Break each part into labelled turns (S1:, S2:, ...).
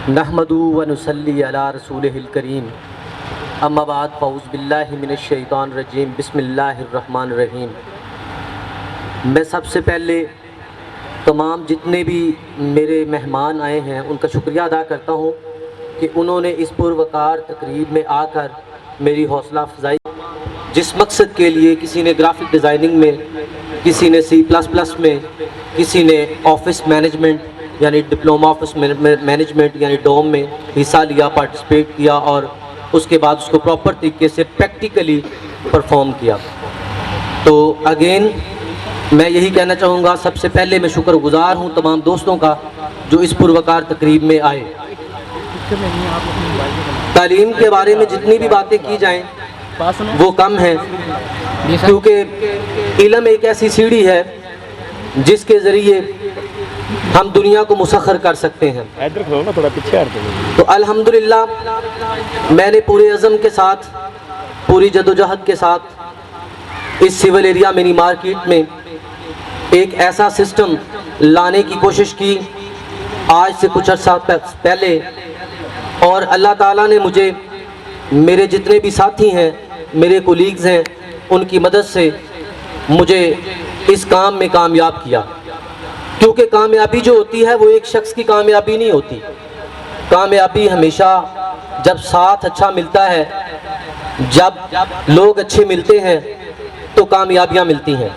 S1: نحمدہ و نصلی علی رسولہ الکریم اما بعد فاعوذ باللہ من الشیطان الرجیم بسم اللہ الرحمن الرحیم۔ میں سب سے پہلے تمام جتنے بھی میرے مہمان آئے ہیں ان کا شکریہ ادا کرتا ہوں کہ انہوں نے اس پروقار تقریب میں آ کر میری حوصلہ افزائی، جس مقصد کے لیے کسی نے گرافک ڈیزائننگ میں، کسی نے C++ میں، کسی نے آفس مینجمنٹ یعنی ڈپلوما آفس مینجمنٹ یعنی ڈوم میں حصہ لیا، پارٹیسپیٹ کیا اور اس کے بعد اس کو پراپر طریقے سے پریکٹیکلی پرفارم کیا۔ تو اگین میں یہی کہنا چاہوں گا، سب سے پہلے میں شکر گزار ہوں تمام دوستوں کا جو اس پروقار تقریب میں آئے۔ تعلیم کے بارے میں جتنی بھی باتیں کی جائیں وہ کم ہیں، کیونکہ علم ایک ایسی سیڑھی ہے جس کے ذریعے ہم دنیا کو مسخر کر سکتے ہیں۔ تو الحمدللہ میں نے پورے عزم کے ساتھ، پوری جدوجہد کے ساتھ اس سول ایریا منی مارکیٹ میں ایک ایسا سسٹم لانے کی کوشش کی آج سے کچھ عرصہ پہلے، اور اللہ تعالیٰ نے مجھے، میرے جتنے بھی ساتھی ہیں، میرے کولیگز ہیں، ان کی مدد سے مجھے اس کام میں کامیاب کیا۔ کیونکہ کامیابی جو ہوتی ہے وہ ایک شخص کی کامیابی نہیں ہوتی، کامیابی ہمیشہ جب ساتھ اچھا ملتا ہے، جب لوگ اچھے ملتے ہیں تو کامیابیاں ملتی ہیں۔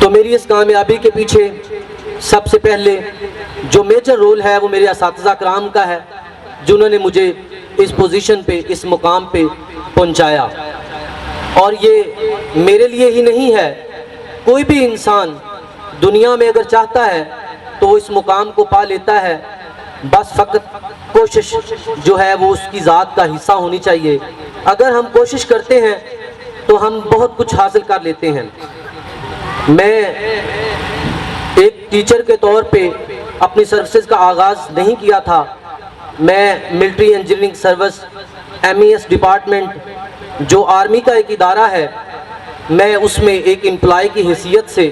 S1: تو میری اس کامیابی کے پیچھے سب سے پہلے جو میجر رول ہے وہ میرے اساتذہ کرام کا ہے، جنہوں نے مجھے اس پوزیشن پہ، اس مقام پہ پہنچایا۔ اور یہ میرے لیے ہی نہیں ہے، کوئی بھی انسان دنیا میں اگر چاہتا ہے تو وہ اس مقام کو پا لیتا ہے، بس فقط کوشش جو ہے وہ اس کی ذات کا حصہ ہونی چاہیے۔ اگر ہم کوشش کرتے ہیں تو ہم بہت کچھ حاصل کر لیتے ہیں۔ میں ایک ٹیچر کے طور پہ اپنی سروسز کا آغاز نہیں کیا تھا، میں military engineering service MES department جو آرمی کا ایک ادارہ ہے، میں اس میں ایک امپلائی کی حیثیت سے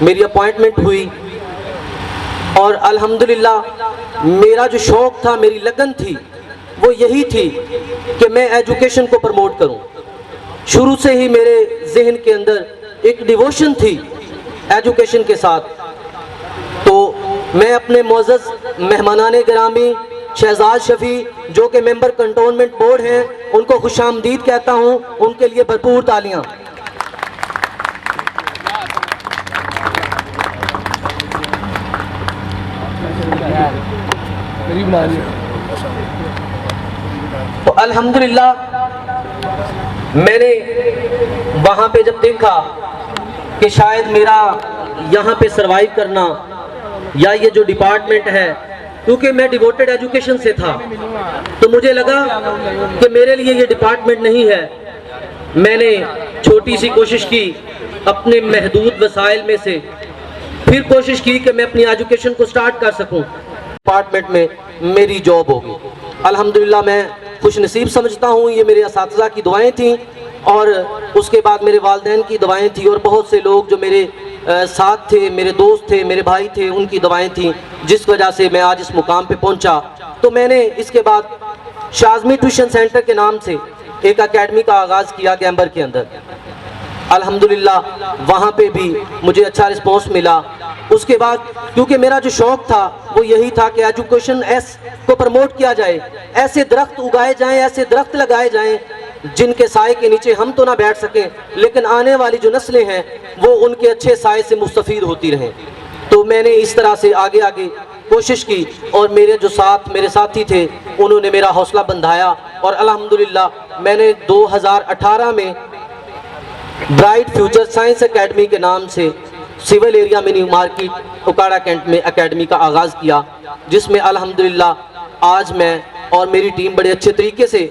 S1: میری اپوائنٹمنٹ ہوئی، اور الحمدللہ میرا جو شوق تھا، میری لگن تھی، وہ یہی تھی کہ میں ایجوکیشن کو پروموٹ کروں۔ شروع سے ہی میرے ذہن کے اندر ایک ڈیووشن تھی ایجوکیشن کے ساتھ۔ تو میں اپنے معزز مہمانان گرامی شہزاد شفیع جو کہ ممبر کنٹونمنٹ بورڈ ہیں، ان کو خوش آمدید کہتا ہوں، ان کے لیے بھرپور تالیاں۔ تو الحمدللہ میں نے وہاں پہ جب دیکھا کہ شاید میرا یہاں پہ سروائیو کرنا یا یہ جو ڈپارٹمنٹ ہے، کیونکہ میں ڈیووٹڈ ایجوکیشن سے تھا، تو مجھے لگا کہ میرے لیے یہ ڈپارٹمنٹ نہیں ہے۔ میں نے چھوٹی سی کوشش کی اپنے محدود وسائل میں سے، پھر کوشش کی کہ میں اپنی ایجوکیشن کو سٹارٹ کر سکوں، ڈپارٹمنٹ میں میری جاب ہوگی۔ الحمدللہ میں خوش نصیب سمجھتا ہوں، یہ میرے اساتذہ کی دعائیں تھیں، اور اس کے بعد میرے والدین کی دعائیں تھیں، اور بہت سے لوگ جو میرے ساتھ تھے، میرے دوست تھے، میرے بھائی تھے، ان کی دعائیں تھیں، جس وجہ سے میں آج اس مقام پہ پہنچا۔ تو میں نے اس کے بعد شازمی ٹیوشن سینٹر کے نام سے ایک اکیڈمی کا آغاز کیا گیمبر کے اندر۔ الحمدللہ وہاں پہ بھی مجھے اچھا رسپانس ملا۔ اس کے بعد کیونکہ میرا جو شوق تھا وہ یہی تھا کہ ایجوکیشن کو پروموٹ کیا جائے، ایسے درخت اگائے جائیں، ایسے درخت لگائے جائیں جن کے سائے کے نیچے ہم تو نہ بیٹھ سکیں، لیکن آنے والی جو نسلیں ہیں وہ ان کے اچھے سائے سے مستفید ہوتی رہیں۔ تو میں نے اس طرح سے آگے آگے کوشش کی، اور میرے جو میرے ساتھی تھے انہوں نے میرا حوصلہ بندھایا، اور الحمدللہ میں نے 2018 میں برائٹ فیوچر سائنس اکیڈمی کے نام سے civil area mini market Okara cantt میں اکیڈمی کا آغاز کیا، جس میں الحمدللہ آج میں اور میری ٹیم بڑے اچھے طریقے سے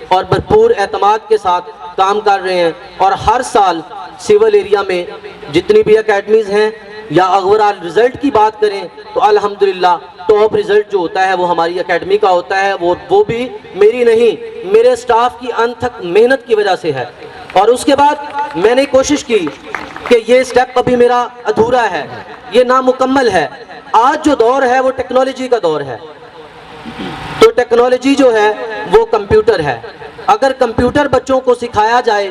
S1: اور بھرپور اعتماد کے ساتھ کام کر رہے ہیں، اور ہر سال سول ایریا میں جتنی بھی اکیڈمیز ہیں، یا اوورآل رزلٹ کی بات کریں تو الحمدللہ ٹاپ رزلٹ جو ہوتا ہے وہ ہماری اکیڈمی کا ہوتا ہے، وہ بھی میری نہیں، میرے سٹاف کی انتھک محنت کی وجہ سے ہے۔ اور اس کے بعد میں نے کوشش کی کہ یہ سٹیپ ابھی میرا ادھورا ہے، یہ نامکمل ہے۔ آج جو دور ہے وہ ٹیکنالوجی کا دور ہے، تو टेक्नोलॉजी जो है वो कंप्यूटर है। अगर कंप्यूटर बच्चों को सिखाया जाए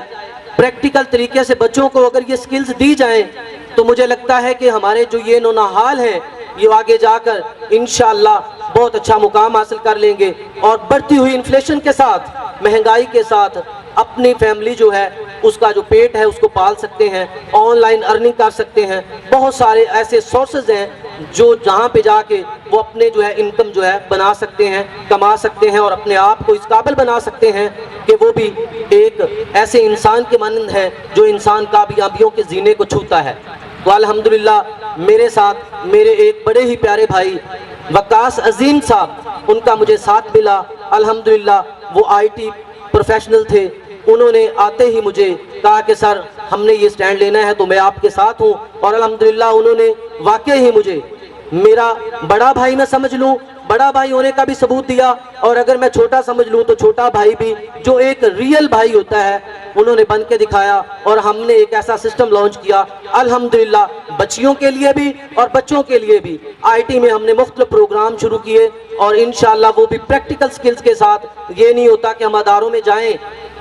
S1: प्रैक्टिकल तरीके से, बच्चों को अगर ये स्किल्स दी जाएं, तो मुझे लगता है कि हमारे जो ये नौनहाल हैं ये आगे जाकर इंशाअल्लाह बहुत अच्छा मुकाम हासिल कर लेंगे और बढ़ती हुई इन्फ्लेशन के साथ, महंगाई के साथ अपनी फैमिली जो है उसका जो पेट है उसको पाल सकते हैं, ऑनलाइन अर्निंग कर सकते हैं। बहुत सारे ऐसे सोर्सेज हैं जो जहाँ पे जाके वो अपने जो है इनकम जो है बना सकते हैं, कमा सकते हैं और अपने आप को इस काबिल बना सकते हैं कि वो भी एक ऐसे इंसान के मानंद है जो इंसान कामयाबियों के जीने को छूता है। तो अल्हम्दुलिल्लाह मेरे साथ मेरे एक बड़े ही प्यारे भाई वकास अजीम साहब, उनका मुझे साथ मिला। अल्हम्दुलिल्लाह वो IT प्रोफेशनल थे, उन्होंने आते ही मुझे कहा कि सर हमने ये स्टैंड लेना है तो मैं आपके साथ हूँ। और अल्हम्दुलिल्लाह उन्होंने वाकई ही मुझे मेरा बड़ा भाई मैं समझ लूँ, बड़ा भाई होने का भी सबूत दिया, और अगर मैं छोटा समझ लूँ तो छोटा भाई भी जो एक रियल भाई होता है उन्होंने बन के दिखाया। और हमने एक ऐसा सिस्टम लॉन्च किया अल्हम्दुलिल्लाह बच्चियों के लिए भी और बच्चों के लिए भी। IT में हमने मुख्तलिफ प्रोग्राम शुरू किए और इंशाअल्लाह वो भी प्रैक्टिकल स्किल्स के साथ। ये नहीं होता कि हम अदारों में जाएं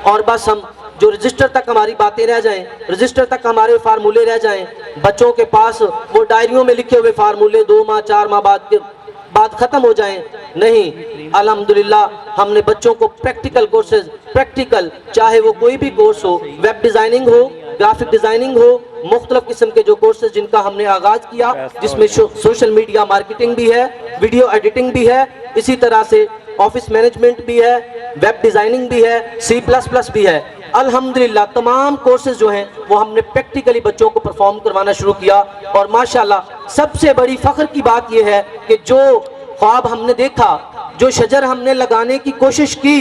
S1: और बस हम जो रजिस्टर तक हमारी बातें रह जाएं, रजिस्टर तक हमारे फार्मूले रह जाएं, बच्चों के पास वो डायरियों में लिखे हुए फार्मूले 2 माह 4 माह बाद ख़त्म हो जाएं। नहीं, अल्हम्दुलिल्लाह हमने बच्चों को प्रैक्टिकल कोर्सेज, प्रैक्टिकल चाहे वो कोई भी कोर्स हो, वेब डिज़ाइनिंग हो, ग्राफिक डिज़ाइनिंग हो, मुख्तलिफ किस्म के जो कोर्सेज जिनका हमने आगाज़ किया, जिसमें सोशल मीडिया मार्केटिंग भी है, वीडियो एडिटिंग भी है, इसी तरह से ऑफिस मैनेजमेंट भी है, वेब डिज़ाइनिंग भी है, C++ भी है। अल्हम्दुलिल्लाह तमाम कोर्सेज जो हैं वो हमने प्रैक्टिकली बच्चों को परफॉर्म करवाना शुरू किया। और माशाल्लाह सबसे बड़ी फ़ख्र की बात यह है कि जो ख्वाब हमने देखा, जो शजर हमने लगाने की कोशिश की,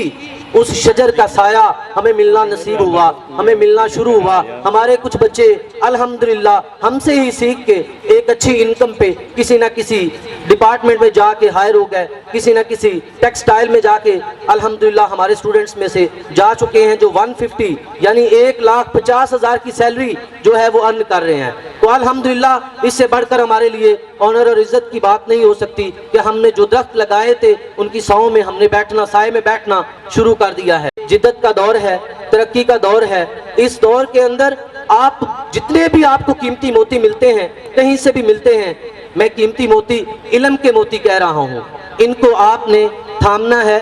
S1: उस शजर का साया हमें मिलना नसीब हुआ, हमें मिलना शुरू हुआ। हमारे कुछ बच्चे अल्हम्दुलिल्लाह हमसे ही सीख के एक अच्छी इनकम पे किसी ना किसी डिपार्टमेंट में जाके हायर हो गए, किसी ना किसी टेक्सटाइल में जाके अल्हम्दुलिल्लाह हमारे स्टूडेंट्स में से जा चुके हैं जो 150 यानी 1,50,000 की सैलरी जो है वो अर्न कर रहे हैं। तो अल्हम्दुलिल्लाह इससे बढ़कर हमारे लिए ऑनर और इज्जत की बात नहीं हो सकती कि हमने जो दरख्त लगाए थे उनकी छांव में हमने बैठना, साए में बैठना शुरू कर दिया है। जिद्दत का दौर है, तरक्की का दौर है। इस दौर के अंदर आप जितने भी आपको कीमती मोती मिलते हैं, कहीं से भी मिलते हैं, मैं कीमती मोती इल्म के मोती कह रहा हूँ, इनको आपने थामना है।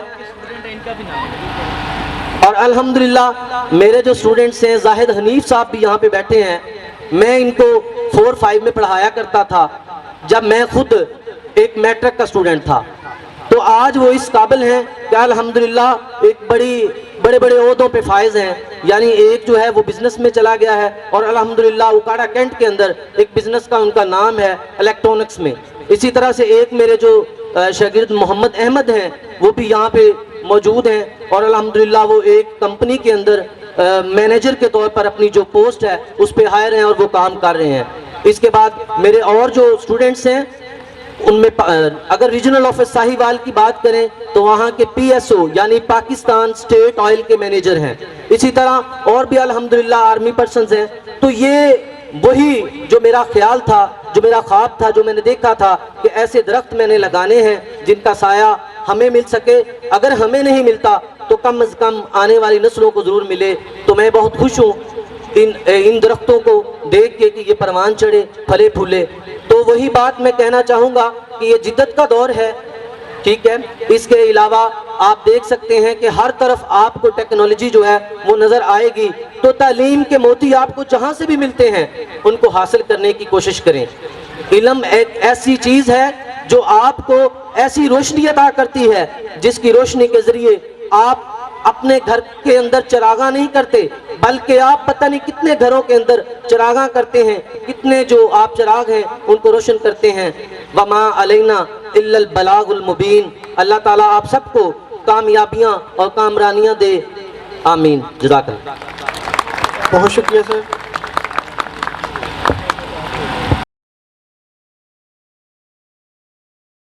S1: और अल्हम्दुलिल्लाह मेरे जो स्टूडेंट्स हैं, जाहिद हनीफ साहब भी यहाँ पे बैठे हैं, मैं इनको 4-5 में पढ़ाया करता था जब मैं खुद एक मैट्रिक का स्टूडेंट था। तो आज वो इस काबिल हैं कि अल्हम्दुलिल्लाह एक बड़े बड़े ओहदों पे फायज हैं। यानी एक जो है वो बिज़नेस में चला गया है और अल्हम्दुलिल्लाह उकाड़ा कैंट के अंदर एक बिज़नेस का उनका नाम है इलेक्ट्रॉनिक्स में। इसी तरह से एक मेरे जो शागिर्द मोहम्मद अहमद हैं वो भी यहाँ पे मौजूद हैं और अल्हम्दुलिल्लाह वो एक कंपनी के अंदर मैनेजर के तौर पर अपनी जो पोस्ट है उस पे हायर हैं और वो काम कर रहे हैं। इसके बाद मेरे और जो स्टूडेंट्स हैं उनमें अगर रीजनल ऑफिस साहिवाल की बात करें तो वहाँ के PSO यानी पाकिस्तान स्टेट ऑयल के मैनेजर हैं। इसी तरह और भी अल्हम्दुलिल्लाह आर्मी पर्सन्स हैं। तो ये वही जो मेरा ख्याल था, जो मेरा ख्वाब था, जो मैंने देखा था कि ऐसे दरख्त मैंने लगाने हैं जिनका साया हमें मिल सके। अगर हमें नहीं मिलता तो कम से कम आने वाली नस्लों को ज़रूर मिले। तो मैं बहुत खुश हूँ इन दरख्तों को देख के कि ये परवान चढ़े, फले फूले। तो वही बात मैं कहना चाहूँगा कि ये जिद्दत का दौर है, ठीक है। इसके अलावा आप देख सकते हैं कि हर तरफ आपको टेक्नोलॉजी जो है वो नज़र आएगी। तो तालीम के मोती आपको जहाँ से भी मिलते हैं उनको हासिल करने की कोशिश करें। इल्म एक ऐसी चीज़ है जो आपको ऐसी रोशनी अता करती है जिसकी रोशनी के ज़रिए आप अपने घर के अंदर चरागा नहीं करते, बल्कि आप पता नहीं कितने घरों के अंदर चरागा करते हैं, कितने जो आप चराग हैं उनको रोशन करते हैं। वमा अलैना इल्लल बलागुल मुबीन। अल्लाह ताला आप सबको कामयाबियाँ और कामरानियाँ दे, आमीन। जज़ाकल्लाह।
S2: बहुत शुक्रिया सर।